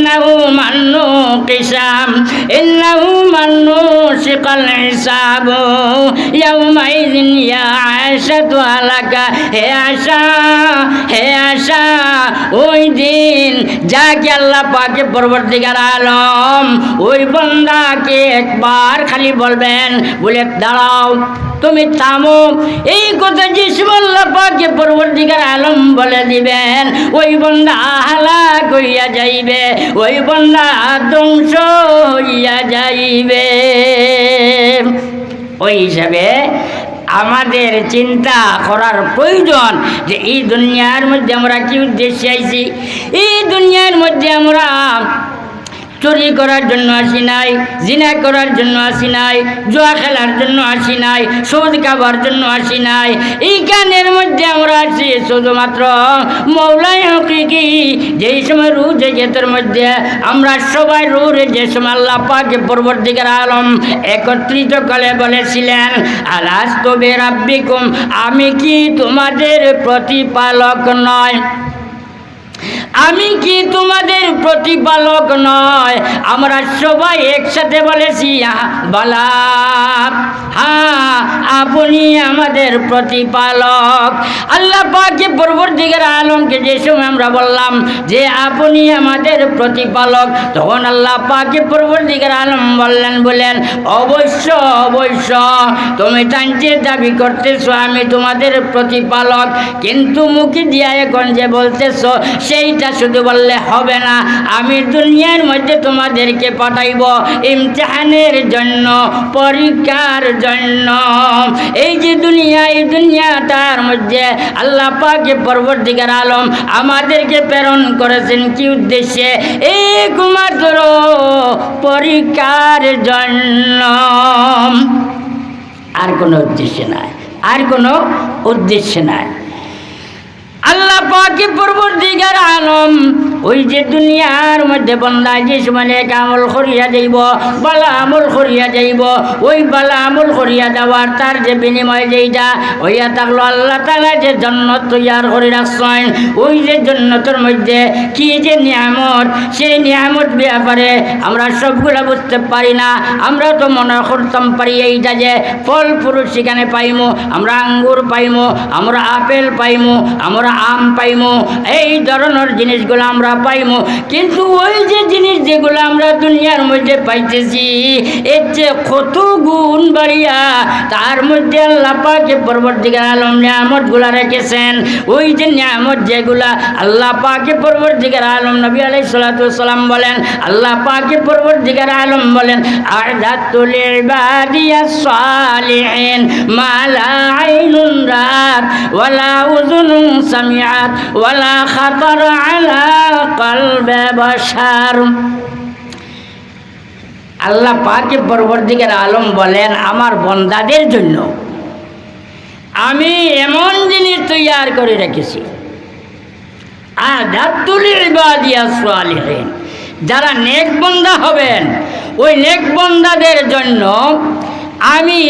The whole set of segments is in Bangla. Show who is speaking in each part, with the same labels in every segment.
Speaker 1: ইন্নাহু মান্নু কিসাম ইন্নাহু মান্নু শিকাল হিসাব ইয়াউমাইযিন ইয়া আশাতু আলাকা হে আশা ওই দিন যাকে আল্লাহ পাকে পরবর্তীকার আলম ওই বান্দাকে একবার খালি বলবেন, বলে দাঁড়াও, তুমি থামো। এই কথা যিশু আল্লাহ পাকে পরবর্তীকার আলম বলে দিবেন, ওই বান্দা হালাক হইয়া যাইবে, ওই বান্দা ধ্বংস হইয়া যাইবে। ওই হিসাবে আমাদের চিন্তা করার প্রয়োজন যে এই দুনিয়ার মধ্যে আমরা কি উদ্দেশ্যে আইছি। এই দুনিয়ার মধ্যে আমরা চুরি করার জন্য আসি নাই, জিনা করার জন্য আসি নাই, জুয়া খেলার জন্য আসি নাই, সুদ খাবার জন্য আসি নাই। এই গানের মধ্যে আমরা আসি শুধুমাত্র মৌলাই হকিকি যেই সময় রু জগতের মধ্যে আমরা সবাই রুরে যে সময় আল্লাহ পাকে পরবর্তীকার আলম একত্রিত করে বলেছিলেন, আলাস্তু বিরাব্বিকুম, আমি কি তোমাদের প্রতিপালক নয়? আমি কি তোমাদের প্রতিপালক নয়? আমরা সবাই একসাথে বলেছি বালা, হ্যাঁ আপনি আমাদের প্রতিপালক। আল্লাহ পাকে পরবর্তীকার আলমকে যে সময় আমরা বললাম যে আপনি আমাদের প্রতিপালক, তখন আল্লাহ পাকে পরবর্তীকার আলম বলেন অবশ্য অবশ্য তুমি তাঞ্চের দাবি করতেছো আমি তোমাদের প্রতিপালক, কিন্তু মুখে দিয়া এখন যে বলতেছো সেইটা শুধু বললে হবে না। আমি দুনিয়ার মধ্যে তোমাদেরকে পাঠাইব ইমতিহানের জন্য, পরীক্ষার জন্য। এই যে দুনিয়া, এই দুনিয়াটার মধ্যে আল্লাহ পাকে পরবর্তীকার আলম আমাদেরকে প্রেরণ করেছেন কি উদ্দেশ্যে? একমাত্র পরীক্ষার জন্য, আর কোনো উদ্দেশ্য নাই, আর কোনো উদ্দেশ্য নাই। আল্লাহ পাকে পরবর্তীকার আলম ওই যে দুনিয়ার মধ্যে বান্দা যে সময় এক আমল করিয়া যাইব, বালা আমল করিয়া যাইব, ওই বালা আমল করিয়া যাওয়ার তার যে বিনিময় যেইটা হইয়া থাকলো, আল্লাহ তাআলা যে জান্নাত তৈয়ার করে রাখছেন, ওই যে জান্নাতের মধ্যে কি যে নিয়ামত, সেই নিয়ামত ব্যাপারে আমরা সবগুলা বুঝতে পারি না। আমরা তো মনে করতাম পারি এইটা যে ফল ফুরুট সেখানে পাইমু, আমরা আঙ্গুর পাইমু, আমরা আপেল পাইমু, আমরা আম পাইমু, এই ধরনের জিনিসগুলো আমরা পাইমু। কিন্তু ওই যে জিনিস যেগুলো আমরা দুনিয়ার মধ্যে পাইতেছি এর যে কত গুণ বাড়িয়া তার মধ্যে আল্লাহ পাকে পরবর্তীকার আলম নিয়ামতগুলা রেখেছেন। ওই যে নিয়ামত যেগুলা আল্লাহ পাকে পরবর্তীকার আলম নবী আলাইহিস সালাতু ওয়াস সালাম বলেন, আল্লাহ পাকে পরবর্তীকার আলম বলেন আ'দাতুল ইবাদিয়াস সালিহিন মা লা আইনুন রাত ওয়ালা উযুনুন সামিআত ওয়ালা খাতার আলা কলবে বাশার। আল্লাহ পাকে পরবর্তীকার আলম বলেন আমার বান্দাদের জন্য আমি এমন জিনিস তৈয়ার করে রেখেছি, আ'দাতুল ইবাদিয়াস সালিহিন, যারা নেক বান্দা হবেন ওই নেক বান্দাদের জন্য আমি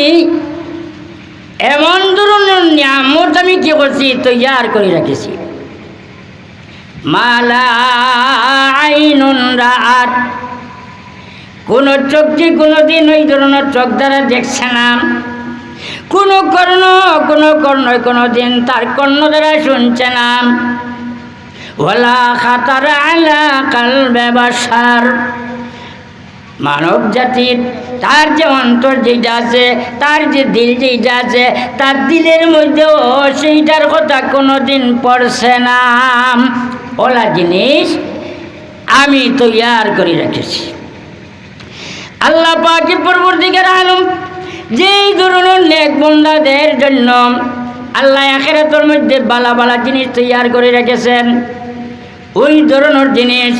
Speaker 1: এমন ধরনের নিয়ামত আমি কি করছি, তৈয়ার করে রেখেছি। মালা আইনুন রাত, কোন চোখটি কোনোদিন ওই ধরনের চোখ দ্বারা দেখছে না, কোনো কর্ণ কোনোদিন তার কর্ণ দ্বারা শুনছে না, ওয়ালা খাতার আলা কলবে বাশার, মানব জাতির তার যে অন্তর যেটা আছে, তার যে দিল যেটা আছে, তার দিলের মধ্যেও সেইটার কথা কোনোদিন পড়ছে না। ওলা জিনিস আমি তৈয়ার করে রেখেছি। আল্লাহ পাকে পরবর্তীকার আলম যেই ধরনের নেক বান্দাদের জন্য আল্লাহ আখিরাতের মধ্যে বালা বালা জিনিস তৈয়ার করে রেখেছেন, ওই ধরনের জিনিস,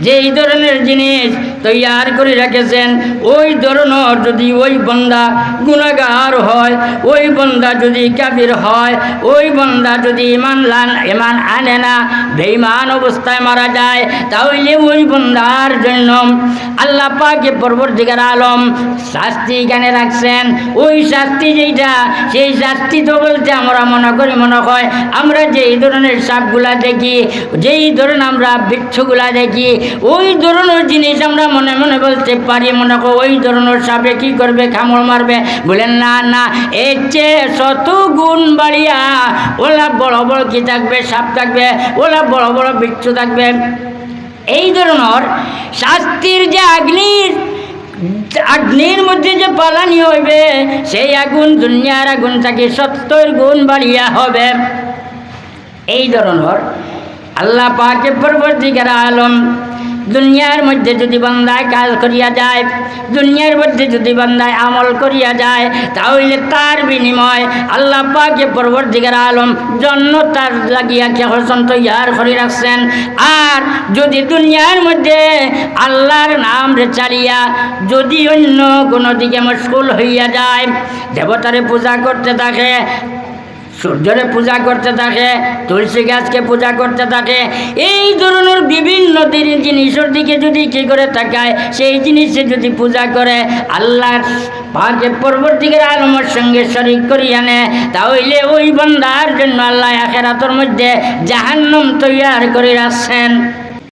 Speaker 1: যেই ধরনের জিনিস তৈয়ার করে রেখেছেন। ওই ধরনের যদি ওই বান্দা গুনাহগার হয়, ওই বান্দা যদি কাফির হয়, ওই বান্দা যদি ঈমান আনে না, বেঈমান অবস্থায় মারা যায়, তাহলে ওই বান্দার জন্য আল্লাহ পাক পরবর্তীকার আলম শাস্তি এখানে রাখছেন। ওই শাস্তি যেটা, সেই শাস্তি তো বলতে আমরা মনে হয় আমরা যেই ধরনের সাপগুলা দেখি, যেই ধরনের আমরা বিচ্ছুগুলা দেখি, ওই ধরনের জিনিস আমরা মনে মনে বলতে পারি, মনে করি ওই ধরনের সাপে কি করবে, কামড় মারবে। বলেন না না, এর চেয়ে শত গুণ বাড়িয়া ওলা বড় বড় কি থাকবে, সাপ থাকবে, ওলা বড় বড় বিচ্ছু থাকবে। এই ধরনের শাস্তির যে আগ্নির মধ্যে যে পালানি হইবে, সেই আগুন দুনিয়ার আগুন থেকে 70 গুণ বাড়িয়া হবে। এই ধরনের আল্লাহ পাকে পরবর্তীকার আলম দুনিয়ার মধ্যে যদি বান্দায় কাজ করিয়া যায়, দুনিয়ার মধ্যে যদি বান্দায় আমল করিয়া যায়, তাহলে তার বিনিময় আল্লাহ পাকে পরবর্তীকার আলম তার লাগিয়া কেহসন তৈয়ার করে রাখছেন। আর যদি দুনিয়ার মধ্যে আল্লাহর নাম রে চালিয়া যদি অন্য কোনো দিকে মশগুল হইয়া যায়, দেবতারে পূজা করতে থাকে, সূর্যরে পূজা করতে থাকে, তুলসী গাছকে পূজা করতে থাকে, এই ধরনের বিভিন্ন জিনিসের দিকে যদি কি করে তাকায়, সেই জিনিসে যদি পূজা করে, আল্লাহর পাকে পরবর্তীকার আলমের সঙ্গে শরীক করিয়া নেয়, তাহলে ওই বান্দার জন্য আল্লাহ আখিরাতের মধ্যে জাহান্নাম তৈয়ার করে রাখছেন।